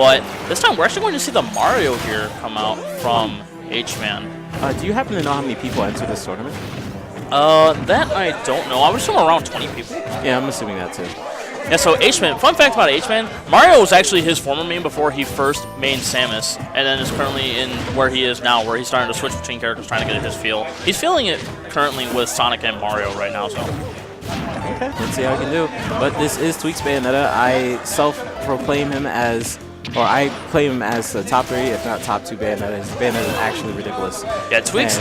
But this time we're actually going to see the Mario here come out from H-Man. Do you happen to know how many people enter this tournament? That I don't know. I would assume around 20 people. Yeah, I'm assuming that too. Yeah, so H-Man, fun fact about H-Man, Mario was actually his former main before he first mained Samus, and then is currently in where he is now, where he's starting to switch between characters, trying to get his feel. He's feeling it currently with Sonic and Mario right now, so. Okay, let's see how he can do. But this is Tweek's Bayonetta. I self-proclaim him as, or I claim him as the top 3, if not top 2 Bayonetta. His Bayonetta is actually ridiculous. Yeah, Tweek's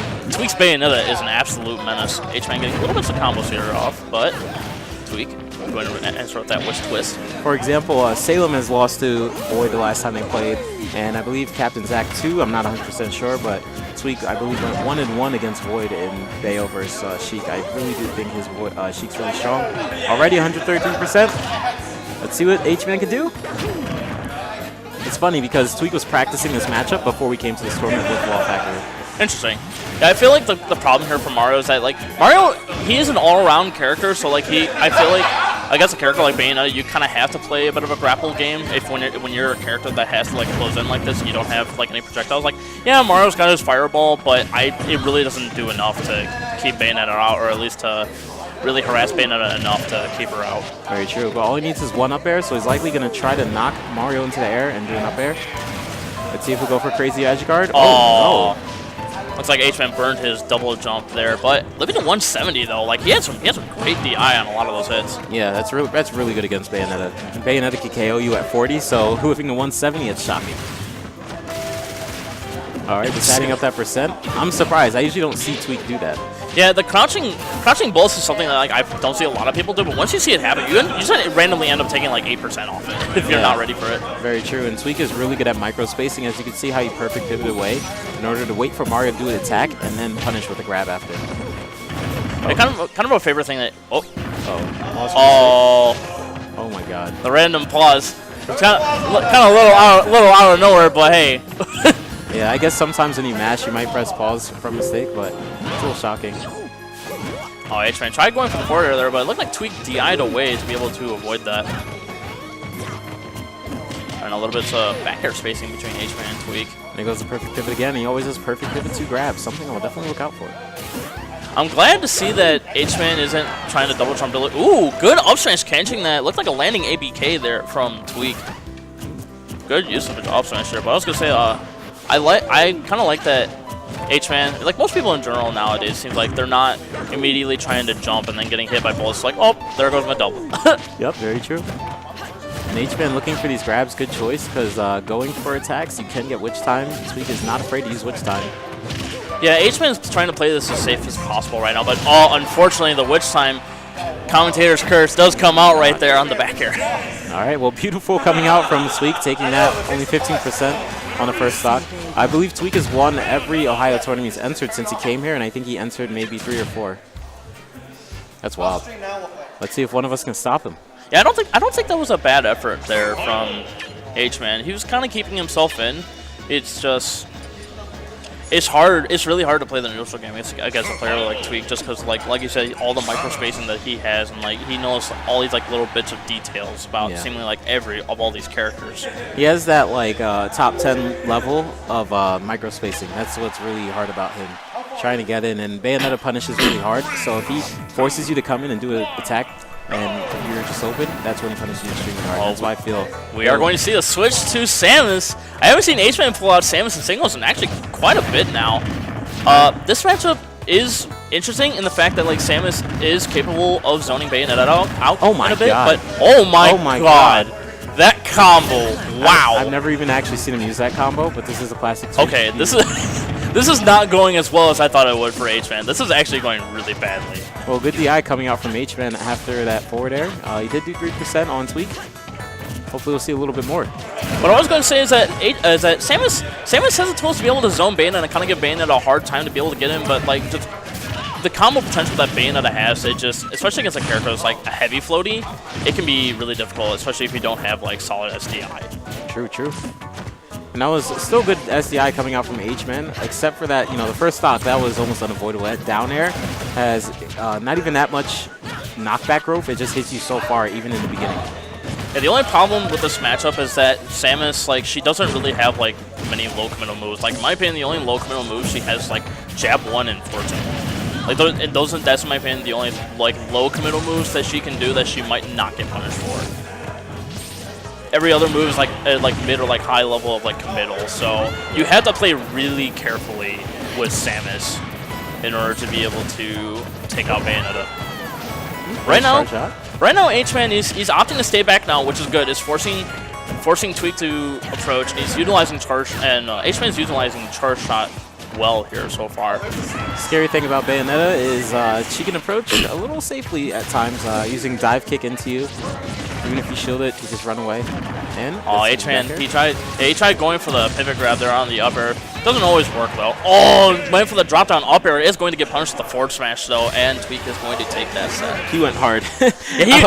Bayonetta is an absolute menace. H-Man getting a little bit of combos here off, but Tweek going to answer with that wish twist. For example, Salem has lost to Void the last time they played, and I believe Captain Zack too. I'm not 100% sure, but Tweek, I believe, went 1-1 against Void in Bayo versus Sheik. I really do think his Sheik's really strong. Already 133%. Let's see what H-Man can do. It's funny because Tweek was practicing this matchup before we came to this tournament with Wall Factory. Interesting. Yeah, I feel like the problem here for Mario is that, like, Mario, he is an all-around character, so, like, I feel like, against a character like Bayonetta, you kind of have to play a bit of a grapple game when you're a character that has to, like, close in like this and you don't have, like, any projectiles. Like, yeah, Mario's got his fireball, but it really doesn't do enough to keep Bayonetta out, or at least to really harass Bayonetta enough to keep her out. Very true, but all he needs is one up air, so he's likely going to try to knock Mario into the air and do an up air. Let's see if we go for crazy edge guard. Oh, no. Looks like H-Man burned his double jump there, but living to 170 though, like he had some great DI on a lot of those hits. Yeah, that's really good against Bayonetta. Bayonetta can KO you at 40, so living to 170, it's shocking. All right, just adding up that percent. I'm surprised. I usually don't see Tweek do that. Yeah, the crouching bullets is something that like I don't see a lot of people do, but once you see it happen, you just randomly end up taking like 8% off it if you're not ready for it. Very true, and Tweek is really good at micro spacing. As you can see how he perfect pivoted away in order to wait for Mario to do an attack and then punish with a grab after. Yeah, kind of a favorite thing that oh my God, the random pause. It's kind of a little out of nowhere, but hey. Yeah, I guess sometimes when you mash, you might press pause from mistake, but it's a little shocking. Oh, H-Man tried going for the forward air there, but it looked like Tweek DI'd away to be able to avoid that. And a little bit of back air spacing between H-Man and Tweek. There goes the perfect pivot again. He always has perfect pivot to grab. Something I'll definitely look out for. I'm glad to see that H-Man isn't trying to double jump. Ooh, good up smash catching that. Looked like a landing ABK there from Tweek. Good use of the up smash there, but I was going to say, I kind of like that H-Man, like most people in general nowadays, seems like they're not immediately trying to jump and then getting hit by bullets. Like, oh, there goes my double. Yep, very true. And H-Man looking for these grabs, good choice, because going for attacks, you can get witch time. Tweek is not afraid to use witch time. Yeah, H-Man's trying to play this as safe as possible right now, but unfortunately, the witch time commentator's curse does come out right there on the back air. All right, well, beautiful coming out from Tweek, taking that only 15%. On the first stock. I believe Tweek has won every Ohio tournament he's entered since he came here, and I think he entered maybe 3 or 4. That's wild. Let's see if one of us can stop him. Yeah, I don't think that was a bad effort there from H-Man. He was kind of keeping himself in. It's just it's hard. It's really hard to play the neutral game against a player like Tweek, just because like you said, all the micro spacing that he has, and like he knows all these like little bits of details about seemingly like every of all these characters. He has that like top 10 level of micro spacing. That's what's really hard about him, trying to get in. And Bayonetta punishes really hard. So if he forces you to come in and do an attack, and you're just open, that's when he punishes you extremely hard. That's why I feel we are going to see a switch to Samus. I haven't seen H-Man pull out Samus in singles in actually quite a bit now. This matchup is interesting in the fact that like Samus is capable of zoning Bayonetta out in a bit, but oh my god. That combo, wow. I've never even actually seen him use that combo, but this is a classic. Okay, this is not going as well as I thought it would for H-Man. This is actually going really badly. Well, good DI coming out from H-Man after that forward air. He did do 3% on Tweek. Hopefully we'll see a little bit more. What I was going to say is that Samus has the tools to be able to zone Bayonetta and kind of give Bayonetta a hard time to be able to get in, but like just the combo potential that Bayonetta has, it just, especially against a character that's like a heavy floaty, it can be really difficult, especially if you don't have like solid SDI. True, true. And that was still good SDI coming out from H-Man, except for that, you know, the first stock, that was almost unavoidable. That down air has not even that much knockback growth. It just hits you so far, even in the beginning. Yeah, the only problem with this matchup is that Samus, like, she doesn't really have, like, many low committal moves. Like, in my opinion, the only low committal moves she has, like, jab 1 and fortune. Like, that's, in my opinion, the only, like, low committal moves that she can do that she might not get punished for. Every other move is, like mid or, like, high level of, like, committal. So you have to play really carefully with Samus in order to be able to take out Bayonetta. Right now, H-Man is opting to stay back now, which is good. It's forcing Tweek to approach. He's utilizing charge, and H-Man is utilizing charge shot well here so far. Scary thing about Bayonetta is she can approach a little safely at times, using dive kick into you. Even if you shield it, you just run away. And H-Man, he tried going for the pivot grab there on the upper. Doesn't always work though. Oh, went for the drop down up air. Is going to get punished with the forward smash though, and Tweek is going to take that set. He went hard. Yeah,